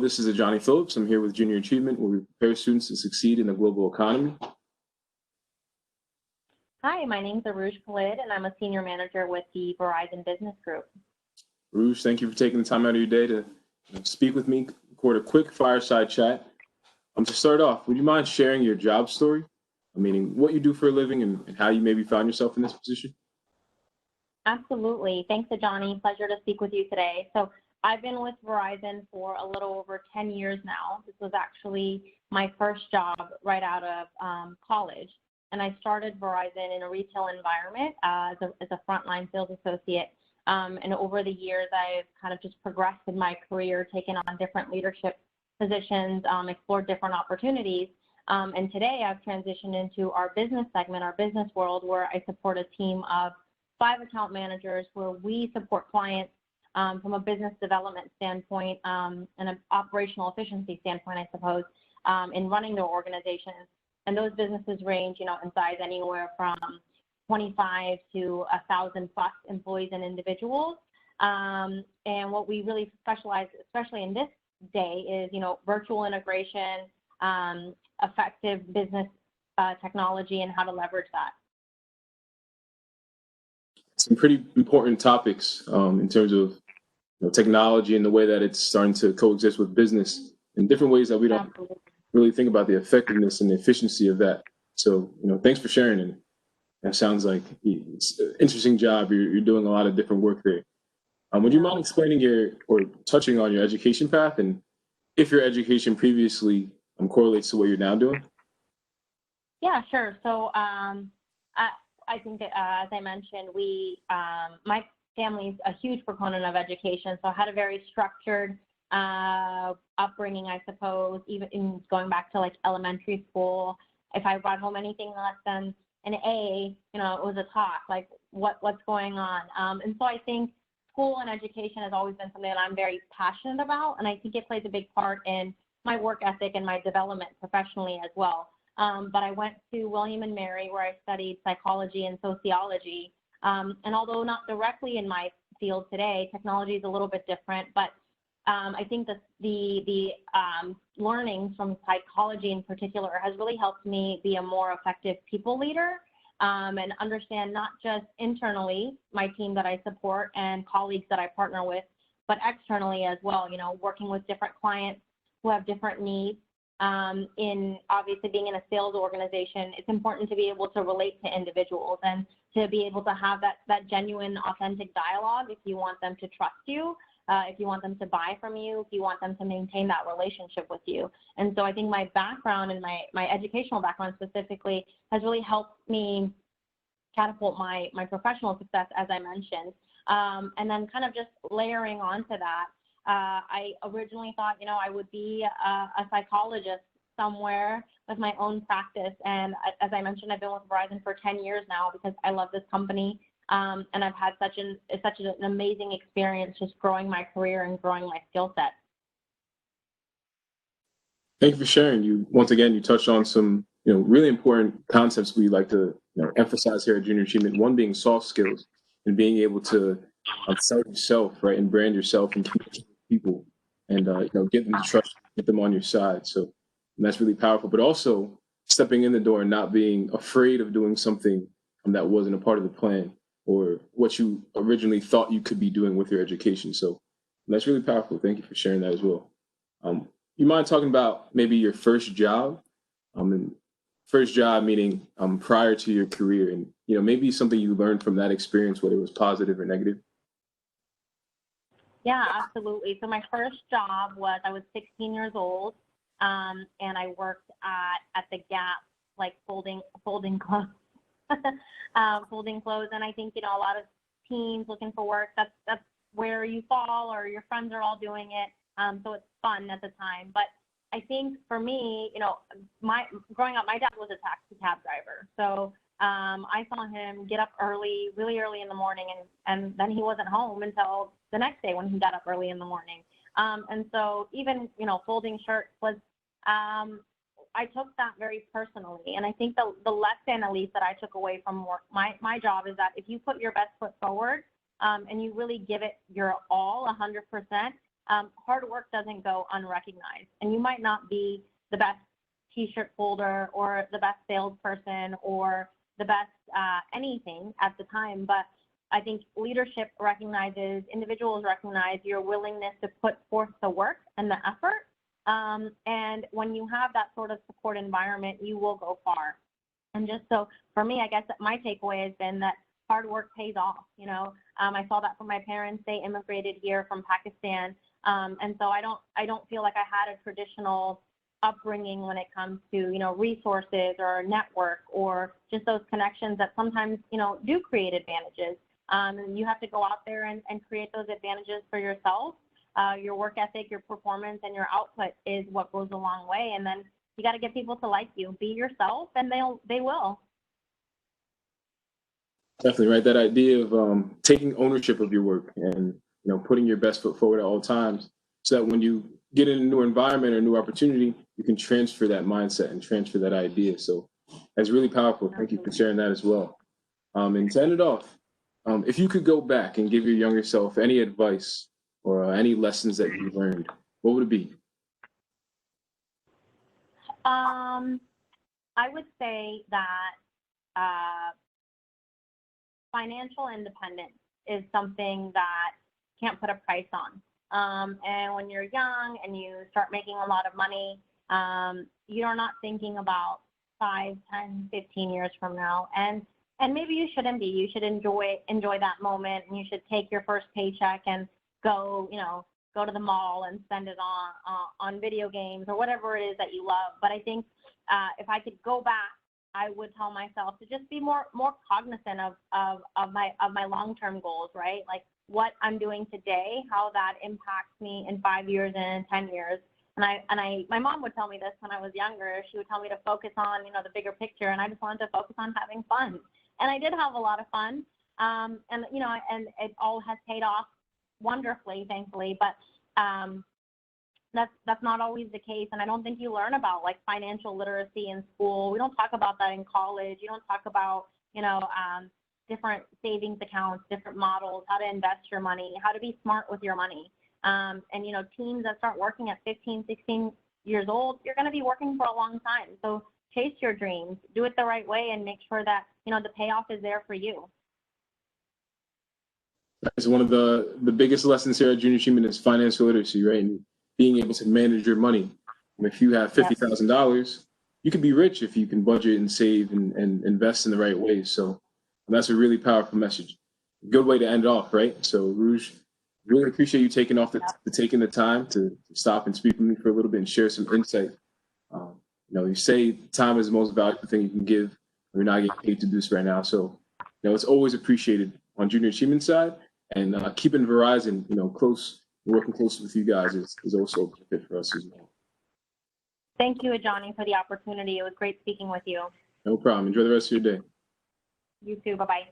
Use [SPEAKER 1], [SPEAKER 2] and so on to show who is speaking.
[SPEAKER 1] this is Johnny Phillips. I'm here with Junior Achievement, where we prepare students to succeed in the global economy.
[SPEAKER 2] Hi, my name is Urooj, Khalid, and I'm a senior manager with the Verizon Business Group.
[SPEAKER 1] Urooj, thank you for taking the time out of your day to speak with me, record a quick fireside chat. To start off, would you mind sharing your job story? Meaning what you do for a living and how you maybe found yourself in this position?
[SPEAKER 2] Absolutely. Thanks, Johnny. Pleasure to speak with you today. So I've been with Verizon for a little over 10 years now. This was actually my first job right out of college. And I started Verizon in a retail environment as a frontline sales associate. And over the years, I've kind of just progressed in my career, taken on different leadership positions, explored different opportunities. And today I've transitioned into our business segment, our business world, where I support a team of 5 account managers where we support clients from a business development standpoint and an operational efficiency standpoint, I suppose, in running their organizations. And those businesses range, in size anywhere from 25 to 1,000 plus employees and individuals. And what we really specialize, especially in this day, is, virtual integration, effective business technology, and how to leverage that.
[SPEAKER 1] Some pretty important topics in terms of technology and the way that it's starting to coexist with business in different ways that we don't
[SPEAKER 2] Absolutely.
[SPEAKER 1] really think about the effectiveness and the efficiency of that. So, thanks for sharing. And that sounds like it's an interesting job. You're doing a lot of different work there. Would you mind explaining or touching on your education path and if your education previously correlates to what you're now doing?
[SPEAKER 2] Yeah, sure. So I think that, as I mentioned, my family's a huge proponent of education. So I had a very structured upbringing, I suppose, even in going back to like elementary school. If I brought home anything less than an A, it was a talk, like what's going on. And so I think school and education has always been something that I'm very passionate about. And I think it plays a big part in my work ethic and my development professionally as well. But I went to William and Mary, where I studied psychology and sociology. And although not directly in my field today, technology is a little bit different. But I think that the learnings from psychology in particular has really helped me be a more effective people leader and understand not just internally my team that I support and colleagues that I partner with, but externally as well, working with different clients who have different needs. In obviously being in a sales organization, it's important to be able to relate to individuals and to be able to have that genuine, authentic dialogue if you want them to trust you, if you want them to buy from you, if you want them to maintain that relationship with you. And so I think my background and my educational background specifically has really helped me catapult my professional success, as I mentioned. And then kind of just layering onto that, I originally thought, I would be a psychologist somewhere with my own practice. And as I mentioned, I've been with Verizon for 10 years now because I love this company. And I've had such an amazing experience just growing my career and growing my skill set.
[SPEAKER 1] Thank you for sharing. Once again, you touched on some really important concepts we like to emphasize here at Junior Achievement. One being soft skills and being able to sell yourself, right, and brand yourself and communicate with people and get them to trust, get them on your side. So that's really powerful. But also stepping in the door and not being afraid of doing something that wasn't a part of the plan or what you originally thought you could be doing with your education. So that's really powerful. Thank you for sharing that as well. You mind talking about maybe your first job? And first job meaning prior to your career, and maybe something you learned from that experience, whether it was positive or negative.
[SPEAKER 2] Yeah, absolutely. So my first job I was 16 years old, and I worked at the Gap, like folding clothes. Folding clothes, and I think a lot of teens looking for work, that's where you fall, or your friends are all doing it, so it's fun at the time. But I think for me, growing up, my dad was a taxi cab driver, so I saw him get up early, really early in the morning, and then he wasn't home until the next day when he got up early in the morning. And so even folding shirts was I took that very personally. And I think the lesson, at least, that I took away from work, my job, is that if you put your best foot forward and you really give it your all, 100%, hard work doesn't go unrecognized. And you might not be the best t-shirt folder or the best salesperson or the best anything at the time, but I think leadership recognizes, individuals recognize your willingness to put forth the work and the effort. And when you have that sort of support environment, you will go far. And just so for me, I guess that my takeaway has been that hard work pays off. You know, I saw that from my parents. They immigrated here from Pakistan. And so I don't feel like I had a traditional upbringing when it comes to, you know, resources or network or just those connections that sometimes, you know, do create advantages. And you have to go out there and create those advantages for yourself. Your work ethic, your performance, and your output is what goes a long way. And then you got to get people to like you. Be yourself, and they will.
[SPEAKER 1] Definitely, right. That idea of taking ownership of your work and, you know, putting your best foot forward at all times, so that when you get in a new environment or a new opportunity, you can transfer that mindset and transfer that idea. So that's really powerful. Thank you for sharing that as well. And to end it off, if you could go back and give your younger self any advice or any lessons that you learned, what would it be?
[SPEAKER 2] I would say that financial independence is something that can't put a price on. And when you're young and you start making a lot of money, you're not thinking about 5, 10, 15 years from now. And maybe you shouldn't be. You should enjoy that moment, and you should take your first paycheck and go to the mall and spend it on video games or whatever it is that you love. But I think if I could go back, I would tell myself to just be more cognizant of my long-term goals, right? Like what I'm doing today, how that impacts me in 5 years and in 10 years. And my mom would tell me this when I was younger. She would tell me to focus on, the bigger picture, and I just wanted to focus on having fun. And I did have a lot of fun. And it all has paid off wonderfully, thankfully, but that's not always the case. And I don't think you learn about like financial literacy in school. We don't talk about that in college. You don't talk about, different savings accounts, different models, how to invest your money, how to be smart with your money. And teens that start working at 15, 16 years old, you're going to be working for a long time. So chase your dreams, do it the right way, and make sure that, the payoff is there for you.
[SPEAKER 1] It's one of the biggest lessons here at Junior Achievement is financial literacy, right? And being able to manage your money. And if you have $50,000, you can be rich if you can budget and save and invest in the right ways. So that's a really powerful message. Good way to end it off, right? So Urooj, really appreciate you taking the time to stop and speak with me for a little bit and share some insight. You say time is the most valuable thing you can give. We're not getting paid to do this right now. So, it's always appreciated on Junior Achievement side, and keeping Verizon, close, working close with you guys is also a benefit for us as well.
[SPEAKER 2] Thank you, Johnny, for the opportunity. It was great speaking with you.
[SPEAKER 1] No problem. Enjoy the rest of your day.
[SPEAKER 2] You too. Bye-bye.